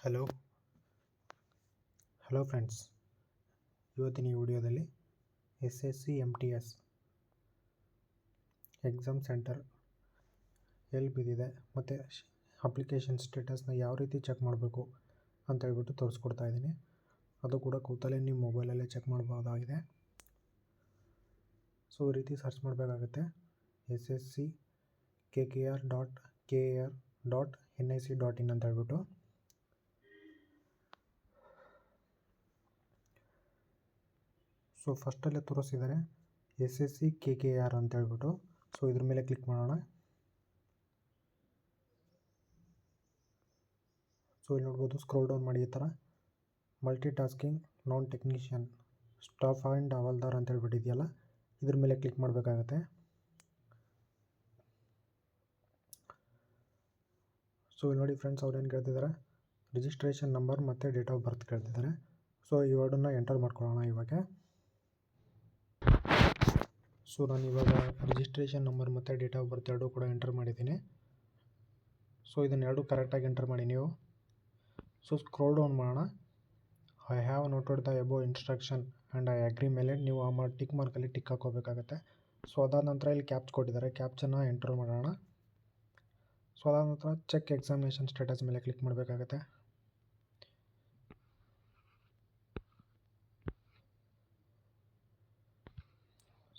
Hello friends, ಇವತ್ತಿನ ಈ ವಿಡಿಯೋದಲ್ಲಿ SSC MTS ಎಕ್ಸಾಮ್ ಸೆಂಟರ್ ಎಲ್ಲಿ ಬಿದ್ದಿದೆ ಮತ್ತು ಅಪ್ಲಿಕೇಶನ್ ಸ್ಟೇಟಸ್ನ ಯಾವ ರೀತಿ ಚೆಕ್ ಮಾಡಬೇಕು ಅಂತ ಹೇಳ್ಬಿಟ್ಟು ತೋರಿಸ್ಕೊಡ್ತಾ ಇದ್ದೀನಿ. ಅದು ಕೂಡ ಕೂತಲ್ಲೇ ನಿಮ್ಮ ಮೊಬೈಲಲ್ಲೇ ಚೆಕ್ ಮಾಡ್ಬೋದಾಗಿದೆ. ಸೊ ಈ ರೀತಿ ಸರ್ಚ್ ಮಾಡಬೇಕಾಗುತ್ತೆ. ssc.kkr.kar.nic.in ಅಂತ ಹೇಳ್ಬಿಟ್ಟು. ಸೊ ಫಸ್ಟಲ್ಲೇ ತೋರಿಸಿದ್ದಾರೆ SSC KKR ಅಂತ ಹೇಳ್ಬಿಟ್ಟು. ಸೊ ಇದ್ರ ಮೇಲೆ ಕ್ಲಿಕ್ ಮಾಡೋಣ. ಸೊ ಇಲ್ಲಿ ನೋಡ್ಬೋದು, ಸ್ಕ್ರೋಲ್ ಡೌನ್ ಮಾಡಿ ಈ ಥರ multi tasking non technician staff and havaldar ಅಂತ ಹೇಳ್ಬಿಟ್ಟಿದೆಯಲ್ಲ, ಇದ್ರ ಮೇಲೆ ಕ್ಲಿಕ್ ಮಾಡಬೇಕಾಗತ್ತೆ. ಸೊ ಇಲ್ಲಿ ನೋಡಿ ಫ್ರೆಂಡ್ಸ್, ಅವ್ರು ಏನು ಕೇಳ್ತಿದ್ದಾರೆ, ರಿಜಿಸ್ಟ್ರೇಷನ್ ನಂಬರ್ ಮತ್ತು ಡೇಟ್ ಆಫ್ ಬರ್ತ್ ಕೇಳ್ತಿದ್ದಾರೆ. ಸೊ ಈ ವರ್ಡನ್ನು ಎಂಟರ್ ಮಾಡ್ಕೊಳ್ಳೋಣ ಇವಾಗ. ಸೊ ನಾನು ಇವಾಗ ರಿಜಿಸ್ಟ್ರೇಷನ್ ನಂಬರ್ ಮತ್ತು ಡೇಟ್ ಆಫ್ ಬರ್ತ್ ಎರಡೂ ಕೂಡ ಎಂಟರ್ ಮಾಡಿದ್ದೀನಿ. ಸೊ ಇದನ್ನೆರಡು ಕರೆಕ್ಟಾಗಿ ಎಂಟರ್ ಮಾಡಿ ನೀವು. ಸೊ ಸ್ಕ್ರೋಲ್ ಡೌನ್ ಮಾಡೋಣ. I have noted the above instruction and I agree ಮೇಲೆ ನೀವು ಆ ಟಿಕ್ ಮಾರ್ಕಲ್ಲಿ ಟಿಕ್ ಹಾಕೋಬೇಕಾಗತ್ತೆ. ಸೊ ಅದಾದ ನಂತರ ಇಲ್ಲಿ ಕ್ಯಾಪ್ಚ್ ಕೊಟ್ಟಿದ್ದಾರೆ, ಕ್ಯಾಪ್ಚನ್ನು ಎಂಟರ್ ಮಾಡೋಣ. ಸೊ ಅದಾದ ನಂತರ ಚೆಕ್ ಎಕ್ಸಾಮಿನೇಷನ್ ಸ್ಟೇಟಸ್ ಮೇಲೆ ಕ್ಲಿಕ್ ಮಾಡಬೇಕಾಗತ್ತೆ.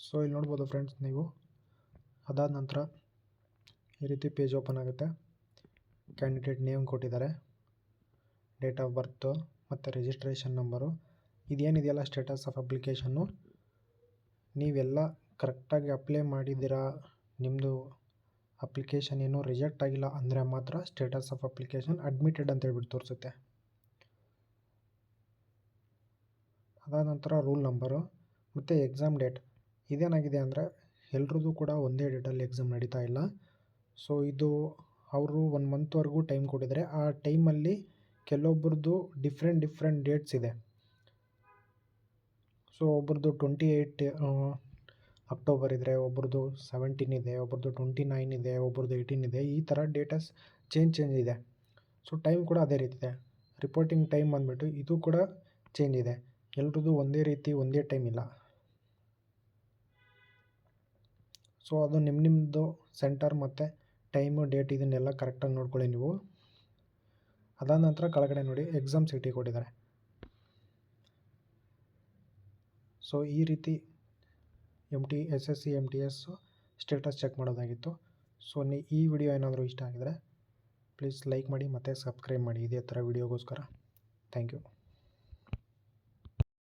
ಸೊ ಇಲ್ಲಿ ನೋಡ್ಬೋದು ಫ್ರೆಂಡ್ಸ್ ನೀವು. ಅದಾದ ನಂತರ ಈ ರೀತಿ ಪೇಜ್ ಓಪನ್ ಆಗುತ್ತೆ. ಕ್ಯಾಂಡಿಡೇಟ್ ನೇಮ್ ಕೊಟ್ಟಿದ್ದಾರೆ, ಡೇಟ್ ಆಫ್ ಬರ್ತು ಮತ್ತು ರಿಜಿಸ್ಟ್ರೇಷನ್ ನಂಬರು. ಇದೇನಿದೆಯಲ್ಲ ಸ್ಟೇಟಸ್ ಆಫ್ ಅಪ್ಲಿಕೇಶನ್ನು, ನೀವೆಲ್ಲ ಕರೆಕ್ಟಾಗಿ ಅಪ್ಲೈ ಮಾಡಿದ್ದೀರಾ, ನಿಮ್ಮದು ಅಪ್ಲಿಕೇಶನ್ ಏನೂ ರಿಜೆಕ್ಟ್ ಆಗಿಲ್ಲ ಅಂದರೆ ಮಾತ್ರ ಸ್ಟೇಟಸ್ ಆಫ್ ಅಪ್ಲಿಕೇಶನ್ ಅಡ್ಮಿಟೆಡ್ ಅಂತ ಹೇಳ್ಬಿಟ್ಟು ತೋರಿಸುತ್ತೆ. ಅದಾದ ನಂತರ ರೂಲ್ ನಂಬರು ಮತ್ತು ಎಕ್ಸಾಮ್ ಡೇಟ್. ಇದೇನಾಗಿದೆ ಅಂದರೆ ಎಲ್ರದ್ದು ಕೂಡ ಒಂದೇ ಡೇಟಲ್ಲಿ ಎಕ್ಸಾಮ್ ನಡೀತಾ ಇಲ್ಲ. ಸೊ ಇದು ಅವರು 1 ಮಂತ್ವರೆಗೂ ಟೈಮ್ ಕೊಟ್ಟಿದ್ದಾರೆ. ಆ ಟೈಮಲ್ಲಿ ಕೆಲವೊಬ್ರದ್ದು ಡಿಫ್ರೆಂಟ್ ಡೇಟ್ಸ್ ಇದೆ. ಸೊ ಒಬ್ರದ್ದು 28 ಅಕ್ಟೋಬರ್ ಇದ್ದರೆ, ಒಬ್ರದ್ದು 17 ಇದೆ, ಒಬ್ರದ್ದು 29 ಇದೆ, ಒಬ್ರದ್ದು 18 ಇದೆ. ಈ ಥರ ಡೇಟಸ್ ಚೇಂಜ್ ಇದೆ. ಸೊ ಟೈಮ್ ಕೂಡ ಅದೇ ರೀತಿ ಇದೆ. ರಿಪೋರ್ಟಿಂಗ್ ಟೈಮ್ ಬಂದುಬಿಟ್ಟು ಇದು ಕೂಡ ಚೇಂಜ್ ಇದೆ. ಎಲ್ರದ್ದು ಒಂದೇ ಟೈಮ್ ಇಲ್ಲ. ಸೊ ಅದು ನಿಮ್ಮದು ಸೆಂಟರ್ ಮತ್ತು ಟೈಮು, ಡೇಟ್ ಇದನ್ನೆಲ್ಲ ಕರೆಕ್ಟಾಗಿ ನೋಡ್ಕೊಳ್ಳಿ ನೀವು. ಅದಾದ ನಂತರ ಕೆಳಗಡೆ ನೋಡಿ ಎಕ್ಸಾಮ್ ಸಿಟಿ ಕೊಟ್ಟಿದ್ದಾರೆ. ಸೊ ಈ ರೀತಿ SSC MTS ಸ್ಟೇಟಸ್ ಚೆಕ್ ಮಾಡೋದಾಗಿತ್ತು. ಸೊ ಈ ವಿಡಿಯೋ ಏನಾದರೂ ಇಷ್ಟ ಆಗಿದರೆ ಪ್ಲೀಸ್ ಲೈಕ್ ಮಾಡಿ ಮತ್ತು ಸಬ್ಸ್ಕ್ರೈಬ್ ಮಾಡಿ ಇದೇ ಥರ ವಿಡಿಯೋಗೋಸ್ಕರ. Thank you.